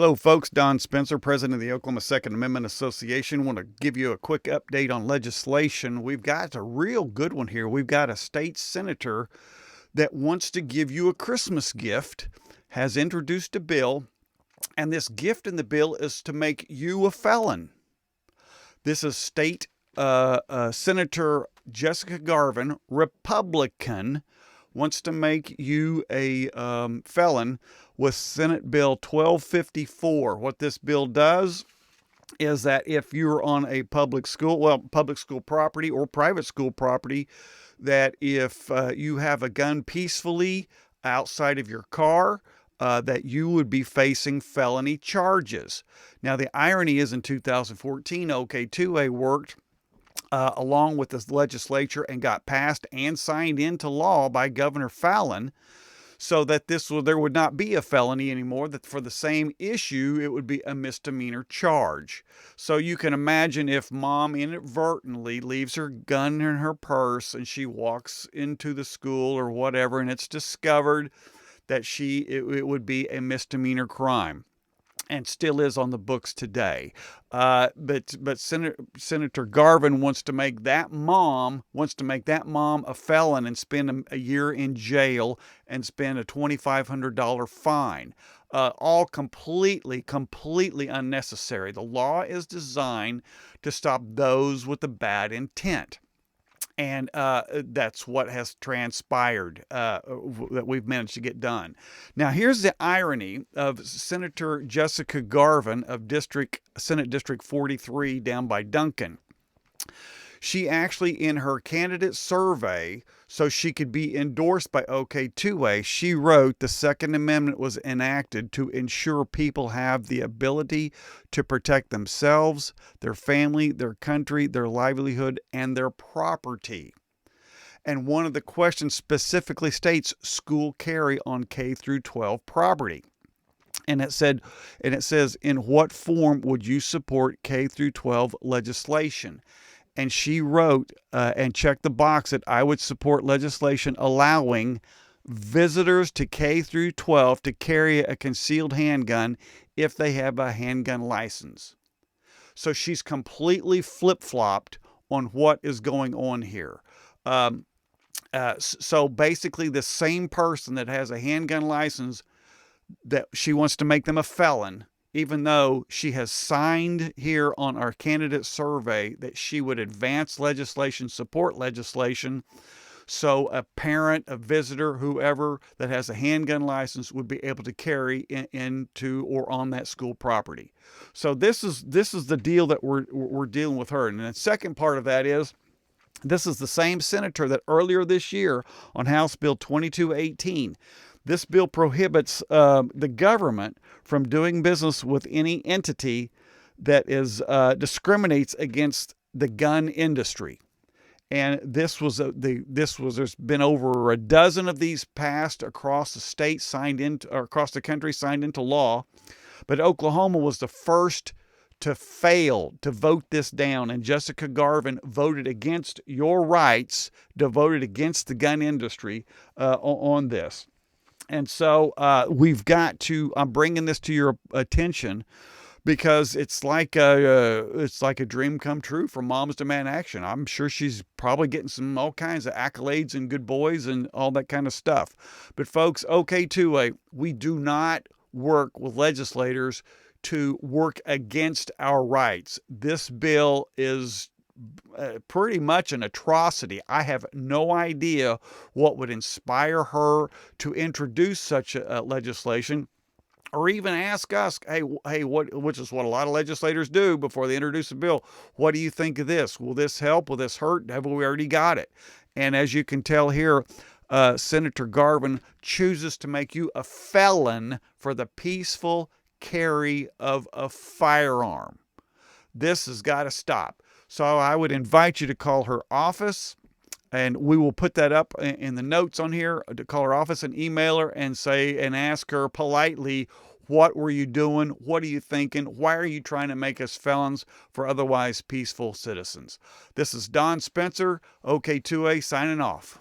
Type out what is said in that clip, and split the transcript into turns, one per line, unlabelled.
Hello, folks. Don Spencer, president of the Oklahoma Second Amendment Association. Want to give you a quick update on legislation. We've got a real good one here. We've got a state senator that wants to give you a Christmas gift, has introduced a bill, and this gift in the bill is to make you a felon. This is State Senator Jessica Garvin, Republican, wants to make you a felon with Senate Bill 1254. What this bill does is that if you're on a public school property or private school property, that if you have a gun peacefully outside of your car, that you would be facing felony charges. Now, the irony is in 2014, OK2A worked along with the legislature and got passed and signed into law by Governor Fallon, so that there would not be a felony anymore, that for the same issue, it would be a misdemeanor charge. So you can imagine if mom inadvertently leaves her gun in her purse and she walks into the school or whatever, and it's discovered that it would be a misdemeanor crime. And still is on the books today. But Senator Garvin wants to make that mom a felon and spend a year in jail and spend a $2,500 fine. All completely unnecessary. The law is designed to stop those with a bad intent. And that's what has transpired that we've managed to get done. Now, here's the irony of Senator Jessica Garvin of Senate District 43 down by Duncan. She actually, in her candidate survey, so she could be endorsed by OK2A, she wrote the Second Amendment was enacted to ensure people have the ability to protect themselves, their family, their country, their livelihood, and their property. And one of the questions specifically states school carry on K through 12 property. And it says, in what form would you support K through 12 legislation? And she wrote and checked the box that I would support legislation allowing visitors to K through 12 to carry a concealed handgun if they have a handgun license. So she's completely flip-flopped on what is going on here. So basically the same person that has a handgun license, that she wants to make them a felon, even though she has signed here on our candidate survey that she would advance legislation, support legislation, so a parent, a visitor, whoever that has a handgun license would be able to carry into or on that school property. So this is the deal that we're dealing with her. And the second part of that is, this is the same senator that earlier this year on House Bill 2218, this bill prohibits the government from doing business with any entity that discriminates against the gun industry. And there's been over a dozen of these passed across the state, across the country, signed into law. But Oklahoma was the first to fail to vote this down, and Jessica Garvin voted against your rights, voted against the gun industry on this. And so we've got to. I'm bringing this to your attention because it's like a dream come true for Moms Demand Action. I'm sure she's probably getting all kinds of accolades and good boys and all that kind of stuff. But folks, OK2A, we do not work with legislators to work against our rights. This bill is pretty much an atrocity. I have no idea what would inspire her to introduce such a legislation, or even ask us, hey, which is what a lot of legislators do before they introduce a bill. What do you think of this? Will this help? Will this hurt? Have we already got it? And as you can tell here, Senator Garvin chooses to make you a felon for the peaceful carry of a firearm. This has got to stop. So I would invite you to call her office, and we will put that up in the notes on here, to call her office and email her and ask her politely, what were you doing? What are you thinking? Why are you trying to make us felons for otherwise peaceful citizens? This is Don Spencer, OK2A, signing off.